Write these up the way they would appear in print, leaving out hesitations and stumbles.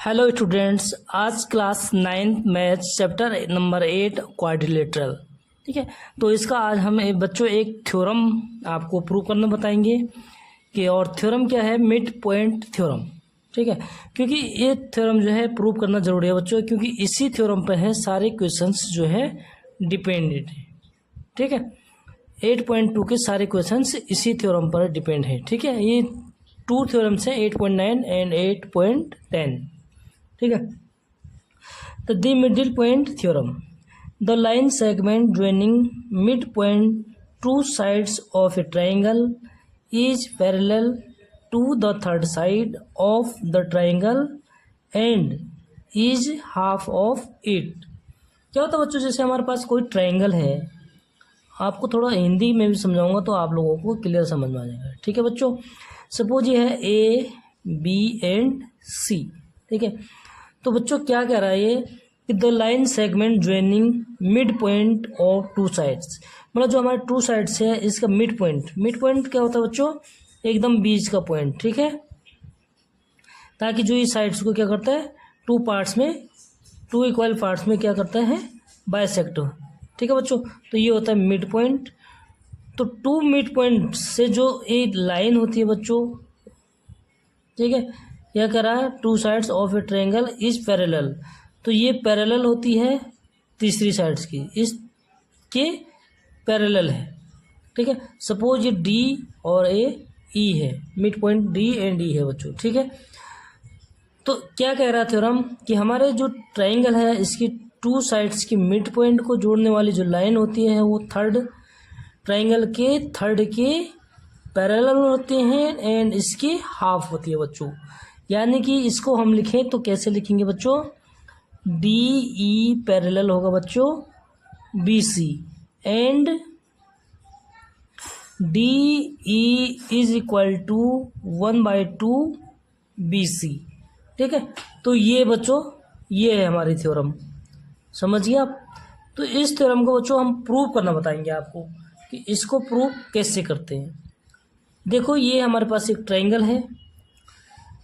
Hello students, आज class 9th math chapter number 8 quadrilateral. ठीक है, तो इसका आज हम बच्चों एक थ्योरम आपको प्रूव करना बताएंगे कि और थ्योरम क्या है, मिड पॉइंट थ्योरम। ठीक है, क्योंकि ये थ्योरम जो है प्रूव करना जरूरी है बच्चों, क्योंकि इसी थ्योरम पर है सारे क्वेश्चंस जो है डिपेंडेड है। ठीक है, 8.2 के सारे क्वेश्चंस इसी थ्योरम पर डिपेंड है। ठीक है, ये 2 थ्योरम्स हैं, 8.9 एंड 8.10। ठीक है, the middle point theorem, the line segment joining mid point two sides of a triangle is parallel to the third side of the triangle and is half of it. क्या होता है बच्चों, जैसे हमारे पास कोई ट्राइंगल है, आपको थोड़ा हिंदी में भी समझाऊंगा तो आप लोगों को क्लियर समझ में आ जाएगा। ठीक है बच्चों, सपोज ये है ए बी एंड सी। ठीक है, तो बच्चों क्या कह रहा है ये कि the line segment joining mid point of two sides, मतलब जो हमारे टू साइड्स है इसका मिड पॉइंट क्या होता है बच्चों, एकदम बीच का पॉइंट। ठीक है, ताकि जो इस साइड्स को क्या करता है, टू इक्वल पार्ट्स में क्या करता है, बाइसेक्ट। ठीक है बच्चों, तो ये होता है मिड पॉइंट। तो टू मिड पॉइंट से जो एक लाइन होती है बच्चों, ठीक है, क्या कह रहा है, to sides of A triangle is parallel, तो ये पैरेलल होती है तीसरी साइड्स की, इसके पैरेलल है। ठीक है, सपोज ये डी और ए ई है, मिड पॉइंट डी एंड ई है बच्चों। ठीक है, तो क्या कह रहा है थ्योरम कि हमारे जो ट्रायंगल है इसकी टू साइड्स की मिड पॉइंट को जोड़ने वाली जो लाइन होती है वो ट्रायंगल के थर्ड के पैरेलल होते हैं एंड इसकी हाफ होती है बच्चों। यानी कि इसको हम लिखें तो कैसे लिखेंगे बच्चों, डी ई पैरेलल होगा बच्चों B C and D E is equal to 1/2 B C. ठीक है, तो ये बच्चों ये है हमारी थ्योरम, समझिए आप। तो इस थ्योरम को बच्चों हम प्रूव करना बताएंगे आपको कि इसको प्रूव कैसे करते हैं। देखो ये हमारे पास एक ट्रायंगल है।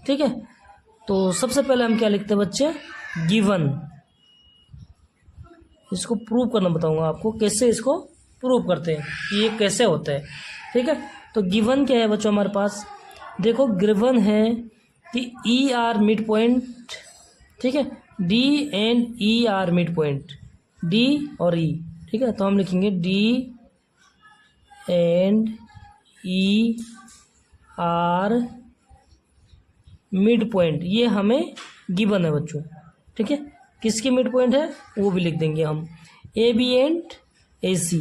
ठीक है, तो सबसे पहले हम क्या लिखते हैं बच्चे, गिवन। इसको प्रूव करना बताऊंगा आपको कैसे इसको प्रूव करते हैं कि ये कैसे होता है। ठीक है, तो गिवन क्या है बच्चों हमारे पास, देखो गिवन है कि ई आर मिड पॉइंट। ठीक है, D and E R mid point, D और ई। ठीक है, तो हम लिखेंगे D and E R mid point, ये हमें गिवन है बच्चों। ठीक है, किसकी मिड पॉइंट है वो भी लिख देंगे हम, A B and A C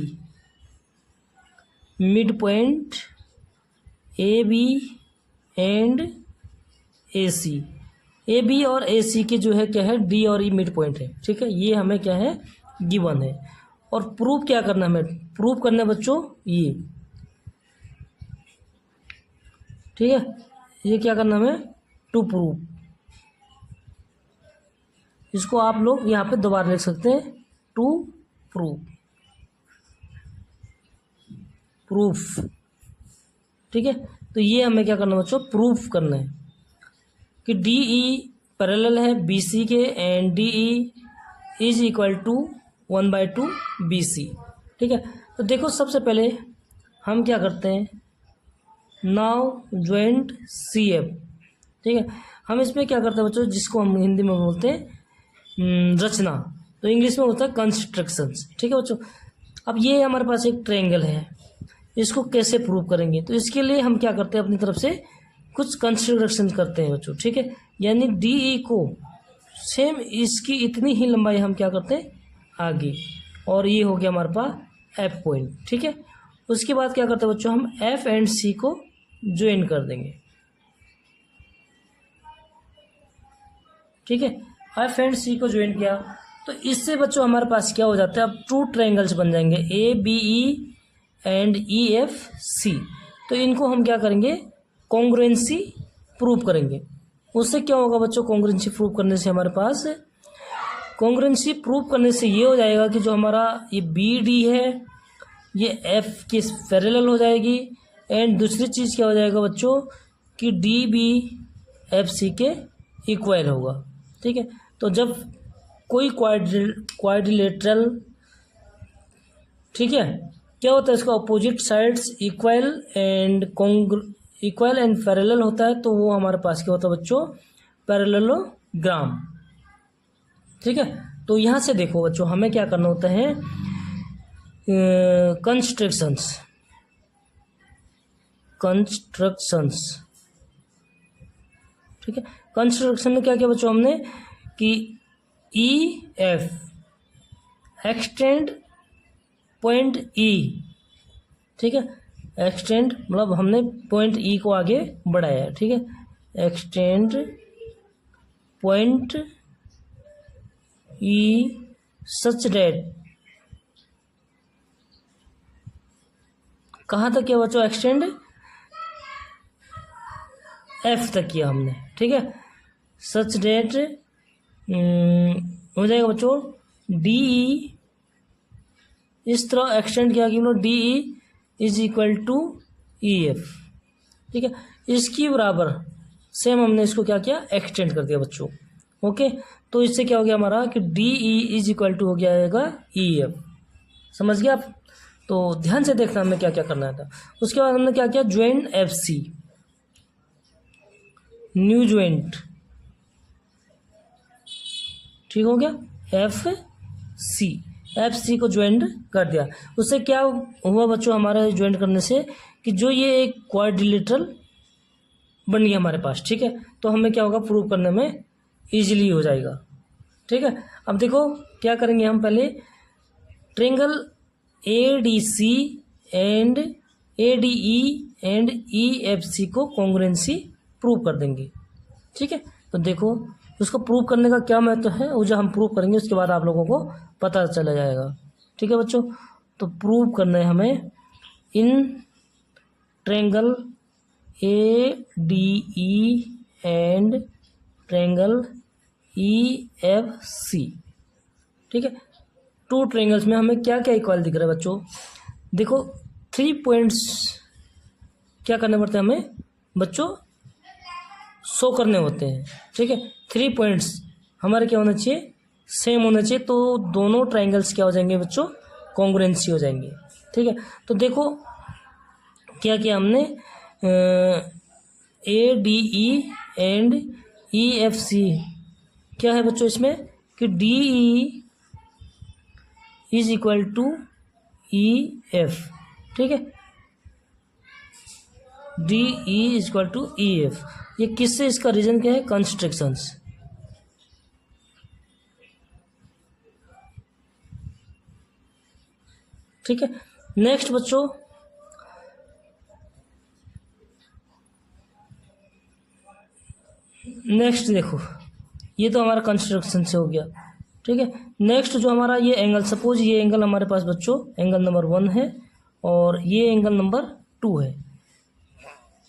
mid point, A B and A C, A B और ए सी के जो है क्या है, डी और ई मिड पॉइंट है। ठीक है, ये हमें क्या है, गिवन है। और प्रूव क्या करना है हमें, प्रूव करना है बच्चों ये। ठीक है, ये क्या करना हमें, टू प्रूव। इसको आप लोग यहाँ पे दोबारा लिख सकते हैं, टू प्रूफ। ठीक है, तो ये हमें क्या करना है बच्चों, प्रूफ करना है कि डी ई पैरेलल है बी सी के and D E is equal to 1/2 B C. ठीक है, तो देखो सबसे पहले हम क्या करते हैं, नाउ ज्वाइंट सी एफ। ठीक है, हम इसमें क्या करते हैं बच्चों, जिसको हम हिंदी में बोलते हैं रचना, तो इंग्लिश में होता है कंस्ट्रक्शंस। ठीक है बच्चों, अब ये हमारे पास एक ट्रायंगल है, इसको कैसे प्रूव करेंगे, तो इसके लिए हम क्या करते हैं, अपनी तरफ से कुछ कंस्ट्रक्शन करते हैं बच्चों। ठीक है, यानी डी ई को सेम इसकी इतनी ही लंबाई हम क्या करते हैं आगे, और ये हो गया हमारे पास एफ पॉइंट। ठीक है, उसके बाद क्या करते हैं बच्चों, हम एफ एंड सी को ज्वाइन कर देंगे। ठीक है, एफ एंड सी को ज्वाइन किया तो इससे बच्चों हमारे पास क्या हो जाता है, अब टू ट्रायंगल्स बन जाएंगे, A B E and E F C. तो इनको हम क्या करेंगे, कॉन्ग्रुएंसी प्रूव करेंगे। उससे क्या होगा बच्चों, कॉन्ग्रुएंसी प्रूव करने से हमारे पास, कॉन्ग्रुएंसी प्रूव करने से ये हो जाएगा कि जो हमारा ये बी डी है ये एफ के पैरेलल हो जाएगी, एंड दूसरी चीज़ क्या हो जाएगा बच्चों कि डी बी एफ सी के इक्वल होगा। ठीक है। तो जब कोई क्वाड्रिलेटरल, ठीक है, क्या होता है, इसका opposite sides equal and parallel होता है, तो वो हमारे पास क्या होता है बच्चों, पैरेललोग्राम। ठीक है। तो यहाँ से देखो बच्चों, हमें क्या करना होता है, कंस्ट्रक्शंस। ठीक है। कंस्ट्रक्शन में क्या किया बच्चों हमने कि ई एफ एक्सटेंड पॉइंट ई, ठीक है, एक्सटेंड मतलब हमने पॉइंट ई को आगे बढ़ाया है। ठीक है, एक्सटेंड पॉइंट ई सच डेट, कहाँ तक किया बच्चों, एक्सटेंड एफ तक किया हमने। ठीक है, सच डेट हो जाएगा बच्चों डी ई, इस तरह एक्सटेंड किया कि D E is equal to E F. ठीक है, इसकी बराबर सेम हमने इसको क्या किया, एक्सटेंड कर दिया बच्चों। ओके, तो इससे क्या हो गया हमारा कि D E is equal to हो गया ई एफ। समझ गया आप? तो ध्यान से देखना हमें क्या क्या करना था। उसके बाद हमने क्या किया, join F C, new joint, ठीक हो गया, एफ सी को ज्वाइंट कर दिया। उससे क्या हुआ बच्चों हमारे ज्वाइंट करने से कि जो ये एक क्वाड्रिलेटरल बन गया हमारे पास। ठीक है, तो हमें क्या होगा, प्रूव करने में इजीली हो जाएगा। ठीक है, अब देखो क्या करेंगे हम, पहले triangle A D C and A D E and E F C को कॉन्ग्रुएंसी प्रूव कर देंगे। ठीक है, तो देखो उसको प्रूव करने का क्या महत्व है, वो जो हम प्रूव करेंगे उसके बाद आप लोगों को पता चला जाएगा। ठीक है बच्चों, तो प्रूव करना है हमें इन triangle A D E and triangle E F C. ठीक है, टू ट्रायंगल्स में हमें क्या क्या इक्वल दिख रहा है बच्चों, देखो 3 पॉइंट्स क्या करने पड़ते हैं हमें बच्चों, शो करने होते हैं। ठीक है, 3 पॉइंट्स हमारे क्या होना चाहिए, सेम होना चाहिए, तो दोनों ट्रायंगल्स क्या हो जाएंगे बच्चों, कॉन्ग्रुएंसी हो जाएंगे। ठीक है, तो देखो क्या किया हमने, A D E and E F C क्या है बच्चों इसमें कि D E is equal to E F. ठीक है, D E is equal to E F, ये किससे, इसका रीजन क्या है, कंस्ट्रक्शंस। ठीक है, नेक्स्ट बच्चों नेक्स्ट देखो, ये तो हमारा कंस्ट्रक्शन से हो गया। ठीक है, नेक्स्ट जो हमारा ये एंगल, सपोज ये एंगल हमारे पास बच्चों एंगल नंबर 1 है और ये एंगल नंबर 2 है।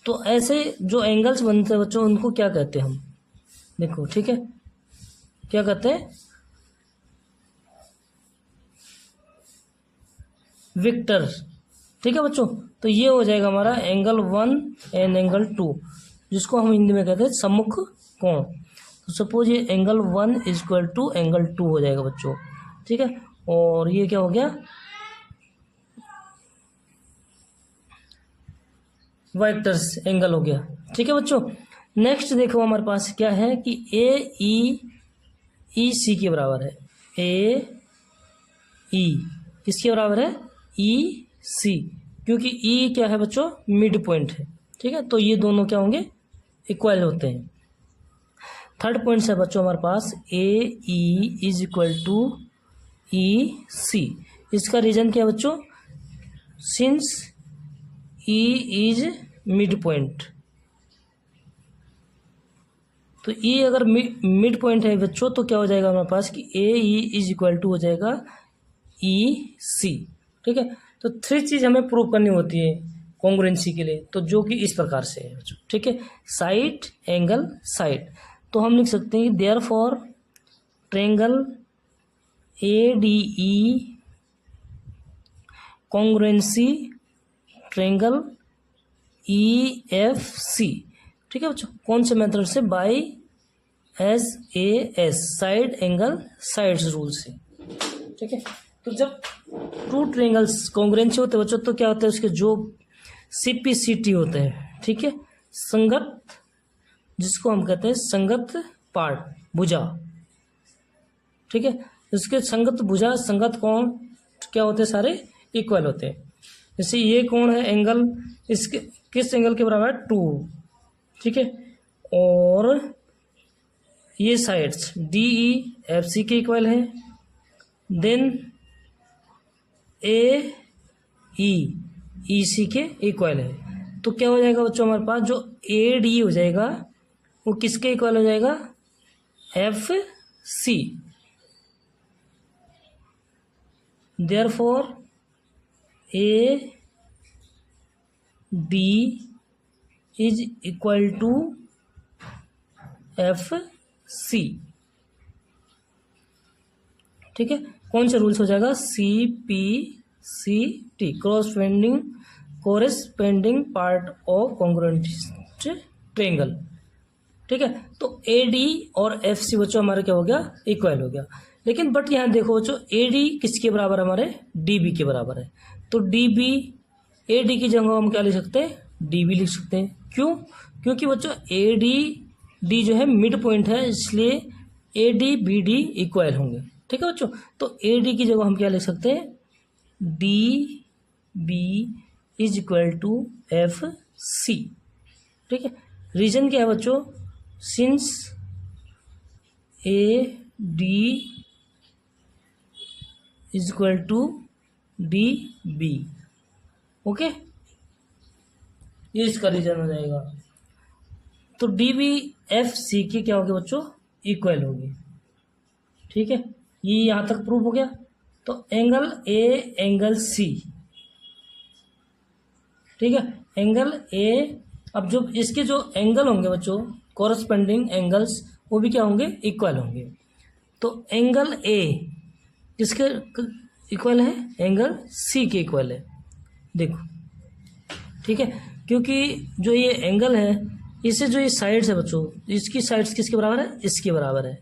तो ऐसे जो एंगल्स बनते हैं बच्चों उनको क्या कहते हैं हम, देखो, ठीक है, क्या कहते हैं, विक्टर। ठीक है बच्चों, तो ये हो जाएगा हमारा एंगल 1 एंड एंगल 2, जिसको हम हिंदी में कहते हैं सम्मुख कोण। तो सपोज ये angle 1 is equal to angle 2 हो जाएगा बच्चों। ठीक है, और ये क्या हो गया, वेक्टर्स एंगल हो गया। ठीक है बच्चों, नेक्स्ट देखो हमारे पास क्या है कि ए सी के बराबर है, ए ई किसके बराबर है, ई सी, क्योंकि ई क्या है बच्चों, मिड पॉइंट है। ठीक है, तो ये दोनों क्या होंगे, इक्वल होते हैं। थर्ड पॉइंट है बच्चों हमारे पास ए ई इज इक्वल टू ई सी, इसका रीजन क्या है बच्चों, since E is mid point, तो ई अगर मिड पॉइंट है बच्चों तो क्या हो जाएगा हमारे पास कि ए ई इज इक्वल टू हो जाएगा ई सी। ठीक है, तो 3 चीज़ हमें प्रूव करनी होती है कॉन्ग्रुएंसी के लिए, तो जो कि इस प्रकार से है बच्चों। ठीक है, साइड एंगल साइड, तो हम लिख सकते हैं therefore triangle A D E congruency triangle E F C. ठीक है बच्चों, कौन से मेथड से, by SAS side angle sides rule से। ठीक है, तो जब टू ट्रायंगल्स कॉन्ग्रुएंट होते हैं बच्चों तो क्या होता है उसके जो CPCT होते हैं, ठीक है, संगत, जिसको हम कहते हैं संगत पार्ट भुजा। ठीक है, इसके संगत भुजा, संगत कोण क्या होते हैं, सारे इक्वल होते हैं। जैसे ये कोण है एंगल, इसके किस एंगल के बराबर है, 2। ठीक है, और ये साइड्स DEFC के इक्वल है, देन AEC के इक्वल है। तो क्या हो जाएगा बच्चों, हमारे पास जो AD हो जाएगा वो किसके इक्वल हो जाएगा, FC। Therefore AD is equal to FC। ठीक है, कौन सा रूल्स हो जाएगा, CPCT corresponding part of congruent triangle. ठीक है, तो AD और FC बच्चों हमारे क्या हो गया, इक्वल हो गया। लेकिन बट यहाँ देखो बच्चों AD किसके बराबर, हमारे DB के बराबर है। तो DB AD की जगह हम क्या लिख सकते हैं, DB लिख सकते हैं। क्यों, क्योंकि बच्चों AD जो है मिड पॉइंट है, इसलिए AD BD इक्वल होंगे। ठीक है बच्चों, तो AD की जगह हम क्या लिख सकते हैं, DB is equal to FC। ठीक है, रीजन क्या है बच्चों, since AD is equal to DB। Okay, ये इसका रीजन हो जाएगा। तो DB FC की क्या होगी बच्चों, इक्वल होगी। ठीक है, ये यहाँ तक प्रूफ हो गया। तो एंगल A एंगल C, ठीक है, एंगल A, अब जो इसके जो एंगल होंगे बच्चों कोरस्पेंडिंग एंगल्स वो भी क्या होंगे, इक्वल होंगे। तो एंगल A किसके इक्वल है, एंगल C के इक्वल है। देखो, ठीक है, क्योंकि जो ये एंगल है इससे जो ये साइड्स है बच्चों, इसकी साइड्स किसके बराबर है, इसके बराबर है।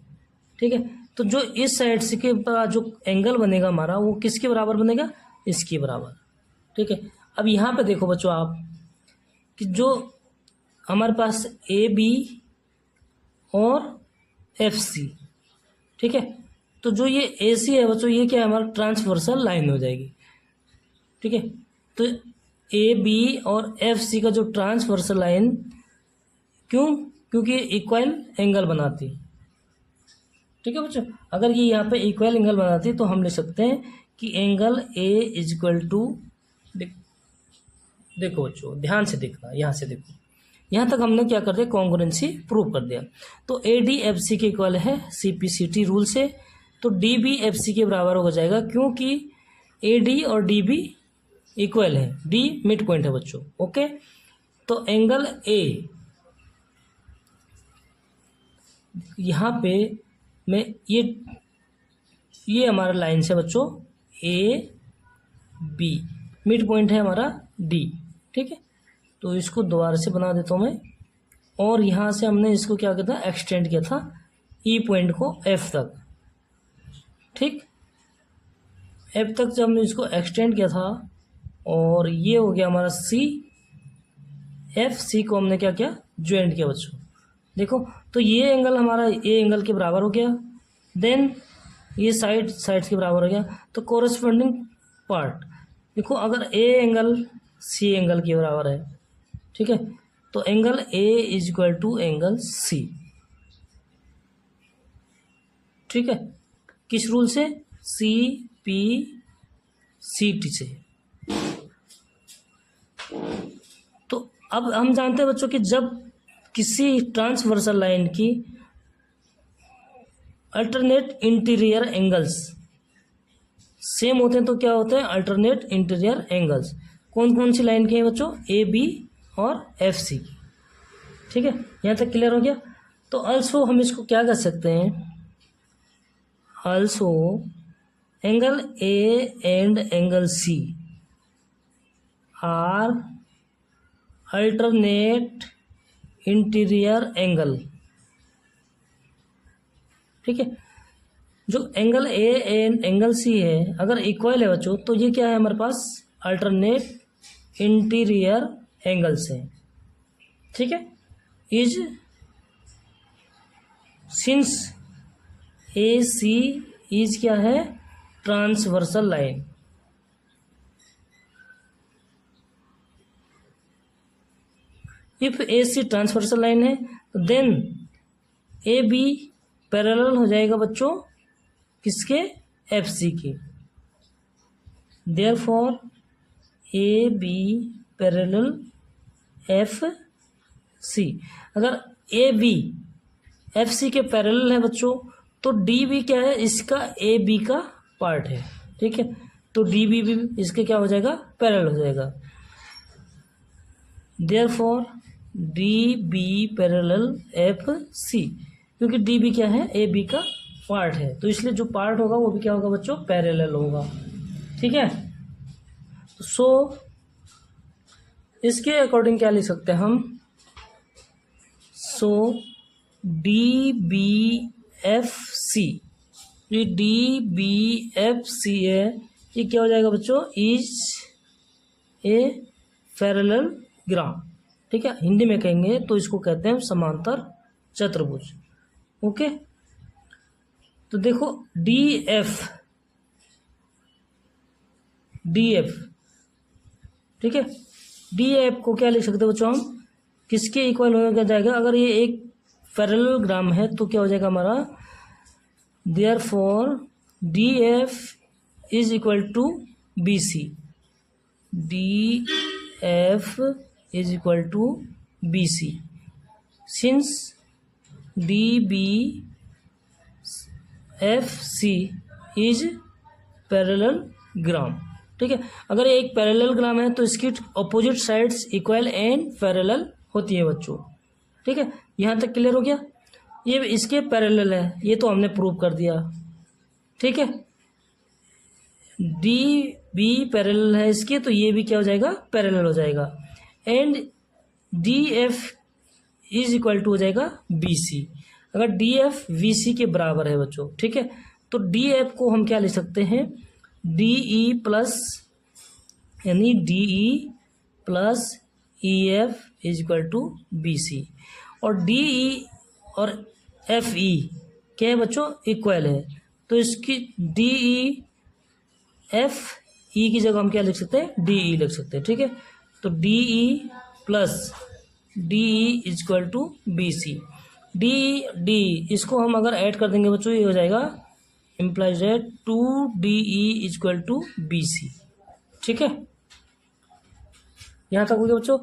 ठीक है, तो जो इस साइड से के जो एंगल बनेगा हमारा वो किसके बराबर बनेगा, इसके बराबर। ठीक है, अब यहाँ पे देखो बच्चों आप कि जो हमारे पास AB और FC, ठीक है, तो जो ये AC है बच्चों ये क्या है, हमारा ट्रांसवर्सल लाइन हो जाएगी। ठीक है, तो AB और FC का जो ट्रांसवर्सल लाइन, क्यों, क्योंकि इक्वल एंगल बनाती। ठीक है बच्चों, अगर ये यहाँ पे इक्वल एंगल बनाती तो हम लिख सकते हैं कि angle A is equal to, देखो बच्चों ध्यान से देखना, यहाँ से देखो, यहाँ तक हमने क्या कर दिया, कॉन्ग्रुएंसी प्रूव कर दिया। तो AD FC के इक्वल है CPCT रूल से, तो DB FC के बराबर हो जाएगा, क्योंकि AD और DB इक्वल है, D मिड पॉइंट है बच्चों। ओके, तो एंगल A यहाँ पे मैं ये हमारा लाइन से बच्चों AB, मिड पॉइंट है हमारा D। ठीक है, तो इसको दोबारा से बना देता हूँ मैं, और यहाँ से हमने इसको क्या किया था, एक्सटेंड किया था E पॉइंट को F तक। ठीक, F तक जब हमने इसको एक्सटेंड किया था, और ये हो गया हमारा C, FC को हमने क्या किया, ज्वाइंट किया बच्चों। देखो, तो ये एंगल हमारा A एंगल के बराबर हो गया, देन ये साइड्स के बराबर हो गया। तो कोरस्पोंडिंग पार्ट देखो, अगर A एंगल C एंगल के बराबर है, ठीक है, तो angle A is equal to angle C। ठीक है, किस रूल से, CPCT से। तो अब हम जानते हैं बच्चों कि जब किसी ट्रांसवर्सल लाइन की अल्टरनेट इंटीरियर एंगल्स सेम होते हैं तो क्या होते हैं, अल्टरनेट इंटीरियर एंगल्स। कौन कौन सी लाइन के हैं बच्चों, AB और FC। ठीक है, यहाँ तक क्लियर हो गया। तो अल्सो हम इसको क्या कर सकते हैं, also angle A and angle C are alternate interior angle. ठीक है। जो angle A and angle C है अगर इक्वल है बच्चों, तो ये क्या है हमारे पास, अल्टरनेट इंटीरियर एंगल्स है। ठीक है। Is since A C is क्या है, transversal line. If A C transversal line है तो देन ए बी पैरेलल हो जाएगा बच्चों किसके, एफ सी के। Therefore A B parallel F C. अगर ए बी एफ सी के पैरेलल है बच्चों, तो डी बी क्या है, इसका ए बी का पार्ट है। ठीक है। तो डी बी भी इसके क्या हो जाएगा, पैरेलल हो जाएगा। Therefore D B parallel F C, क्योंकि डी बी क्या है, ए बी का पार्ट है, तो इसलिए जो पार्ट होगा वो भी क्या होगा बच्चों, पैरेलल होगा। ठीक है। सो इसके अकॉर्डिंग क्या लिख सकते हैं हम, सो डी बी एफ सी, ये डी बी एफ सी है, ये क्या हो जाएगा बच्चों, इज ए पैरेलल ग्राम। ठीक है। हिंदी में कहेंगे तो इसको कहते हैं समांतर चतुर्भुज। ओके। तो देखो डी एफ, ठीक है, डी एफ को क्या लिख सकते हैं बच्चों हम, किसके इक्वल होने का जाएगा, अगर ये एक पैरेलल ग्राम है तो क्या हो जाएगा हमारा, therefore D F is equal to B C. D F is equal to B C since D B F C is parallelogram. ठीक है। अगर एक पैरेलल ग्राम है तो इसकी opposite sides equal and parallel होती है बच्चों। ठीक है। यहाँ तक क्लियर हो गया। ये इसके पैरेलल है, ये तो हमने प्रूव कर दिया। ठीक है। डी बी पैरेलल है इसके, तो ये भी क्या हो जाएगा, पैरेलल हो जाएगा। And D F is equal to हो जाएगा बी सी। अगर डी एफ वी सी के बराबर है बच्चों, ठीक है, तो डी एफ को हम क्या लिख सकते हैं, डी ई प्लस, यानी D E plus E F is equal to B C. और डी ई और एफ ई क्या है बच्चों, इक्वल है, तो इसकी डी ई एफ ई की जगह हम क्या लिख सकते हैं, डी ई लिख सकते हैं। ठीक है। तो D E plus D E is equal to B C. D इसको हम अगर ऐड कर देंगे बच्चों, ये हो जाएगा इम्प्लाइज है 2DE is equal to BC। ठीक है। यहाँ तक हो गया बच्चों।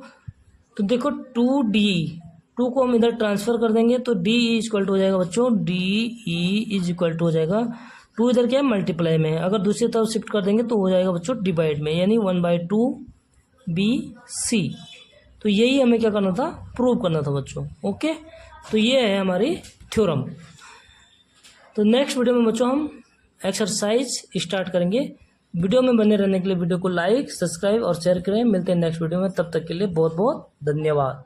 तो देखो 2 को हम इधर ट्रांसफर कर देंगे तो DE इज इक्वल टू हो जाएगा बच्चों, DE इज इक्वल टू हो जाएगा 2 इधर क्या है, मल्टीप्लाई में है, अगर दूसरी तरफ शिफ्ट कर देंगे तो हो जाएगा बच्चों डिवाइड में, यानी 1/2 BC। तो यही हमें क्या करना था, प्रूव करना था बच्चों। ओके। तो ये है हमारी थ्योरम। तो नेक्स्ट वीडियो में बच्चों हम एक्सरसाइज स्टार्ट करेंगे। वीडियो में बने रहने के लिए वीडियो को लाइक, सब्सक्राइब और शेयर करें। मिलते हैं नेक्स्ट वीडियो में, तब तक के लिए बहुत बहुत धन्यवाद।